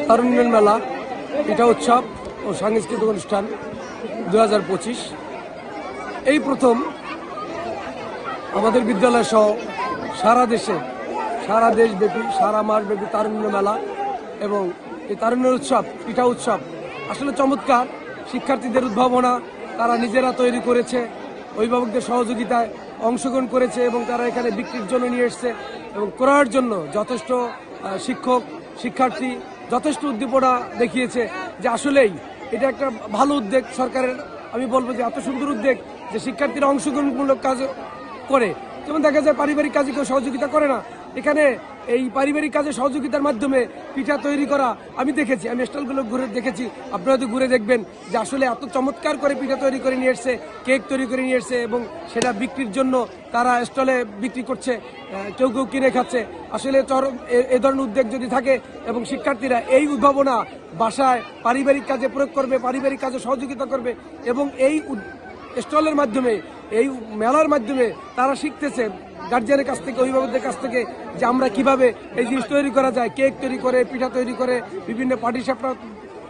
তারুণ্যের মেলা পিঠা উৎসব ও সাংস্কৃতিক অনুষ্ঠান 2025 এই প্রথম আমাদের বিদ্যালয় সহ সারা দেশব্যাপী সারা মাসব্যাপী তারুণ্য মেলা এবং এই তারুণ্যের উৎসব পিঠা উৎসব আসলে চমৎকার। শিক্ষার্থীদের উদ্ভাবনা তারা নিজেরা তৈরি করেছে, অভিভাবকদের সহযোগিতায় অংশগ্রহণ করেছে এবং তারা এখানে বিক্রির জন্য নিয়ে এসছে এবং ক্রয়ের জন্য যথেষ্ট শিক্ষক শিক্ষার্থী যথেষ্ট উদ্দীপনা দেখিয়েছে যে আসলেই এটা একটা ভালো উদ্যোগ সরকারের। আমি বলবো যে এত সুন্দর উদ্যোগ যে শিক্ষার্থীরা অংশগ্রহণমূলক কাজ করে, যেমন দেখা যায় পারিবারিক কাজে কেউ সহযোগিতা করে না, এখানে এই পারিবারিক কাজে সহযোগিতার মাধ্যমে পিঠা তৈরি করা আমি দেখেছি। আমি স্টলগুলো ঘুরে দেখেছি, আপনারা তো ঘুরে দেখবেন যে আসলে এত চমৎকার করে পিঠা তৈরি করে নিয়ে এসছে, কেক তৈরি করে নিয়ে এসছে এবং সেটা বিক্রির জন্য তারা স্টলে বিক্রি করছে, কেউ কেউ কিনে খাচ্ছে। আসলে এ ধরনের উদ্যোগ যদি থাকে এবং শিক্ষার্থীরা এই উদ্ভাবনা বাসায় পারিবারিক কাজে প্রয়োগ করবে, পারিবারিক কাজে সহযোগিতা করবে এবং এই স্টলের মাধ্যমে এই মেলার মাধ্যমে তারা শিখতেছে গার্জিয়ানের কাছ থেকে অভিভাবকদের কাছ থেকে যে আমরা কিভাবে এই জিনিস তৈরি করা যায়, কেক তৈরি করে পিঠা তৈরি করে বিভিন্ন পাটিসাপটা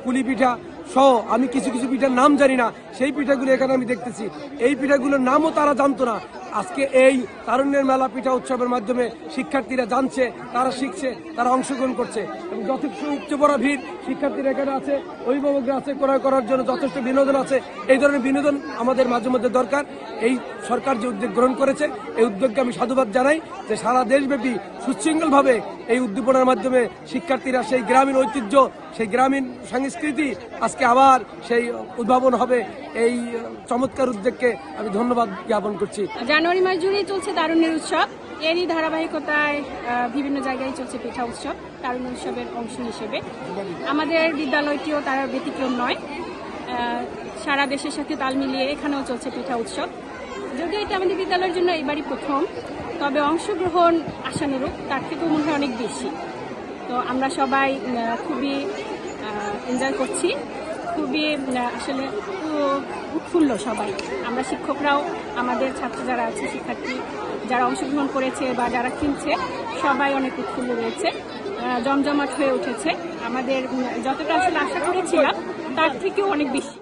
পুলি পিঠা সহ আমি কিছু কিছু পিঠার নাম জানি না, সেই পিঠাগুলো এখানে আমি দেখতেছি। এই পিঠাগুলোর নামও তারা জানতো না। আজকে এই তারুণ্যের মেলা পিঠা উৎসবের মাধ্যমে শিক্ষার্থীরা জানছে, তারা শিখছে, তারা অংশগ্রহণ করছে এবং যথেষ্ট উচ্চ বড় ভিড় শিক্ষার্থীরা এখানে আছে, অভিভাবকরা আছে, ক্রয় করার জন্য যথেষ্ট বিনোদন আছে। এই ধরনের বিনোদন আমাদের মাঝে মধ্যে দরকার। এই সরকার যে উদ্যোগ গ্রহণ করেছে এই উদ্যোগকে আমি সাধুবাদ জানাই যে সারা দেশব্যাপী সুশৃঙ্খলভাবে এই উদ্দীপনার মাধ্যমে শিক্ষার্থীরা সেই গ্রামীণ ঐতিহ্য সেই গ্রামীণ সংস্কৃতি আজকে আবার সেই উদ্ভাবন হবে। এই চমৎকার উদ্যোগকে আমি ধন্যবাদ জ্ঞাপন করছি। জানুয়ারি মাস জুড়েই চলছে তারুণ্যের উৎসব, এরই ধারাবাহিকতায় বিভিন্ন জায়গায় চলছে পিঠা উৎসব তারুণ্য উৎসবের অংশ হিসেবে। আমাদের বিদ্যালয়টিও তার ব্যতিক্রম নয়, সারা দেশের সাথে তাল মিলিয়ে এখানেও চলছে পিঠা উৎসব। যদিও এটা আমাদের বিদ্যালয়ের জন্য এবারই প্রথম, তবে অংশগ্রহণ আশানুরূপ তার থেকেও মনে হয় অনেক বেশি। তো আমরা সবাই খুবই এনজয় করছি, খুবই আসলে উৎফুল্ল সবাই। আমরা শিক্ষকরাও আমাদের ছাত্র যারা আছে শিক্ষার্থী যারা অংশগ্রহণ করেছে বা যারা কিনছে সবাই অনেক উৎফুল্ল রয়েছে, জমজমাট হয়ে উঠেছে। আমাদের যতটা আসলে আশা করেছিলাম তার থেকেও অনেক বেশি।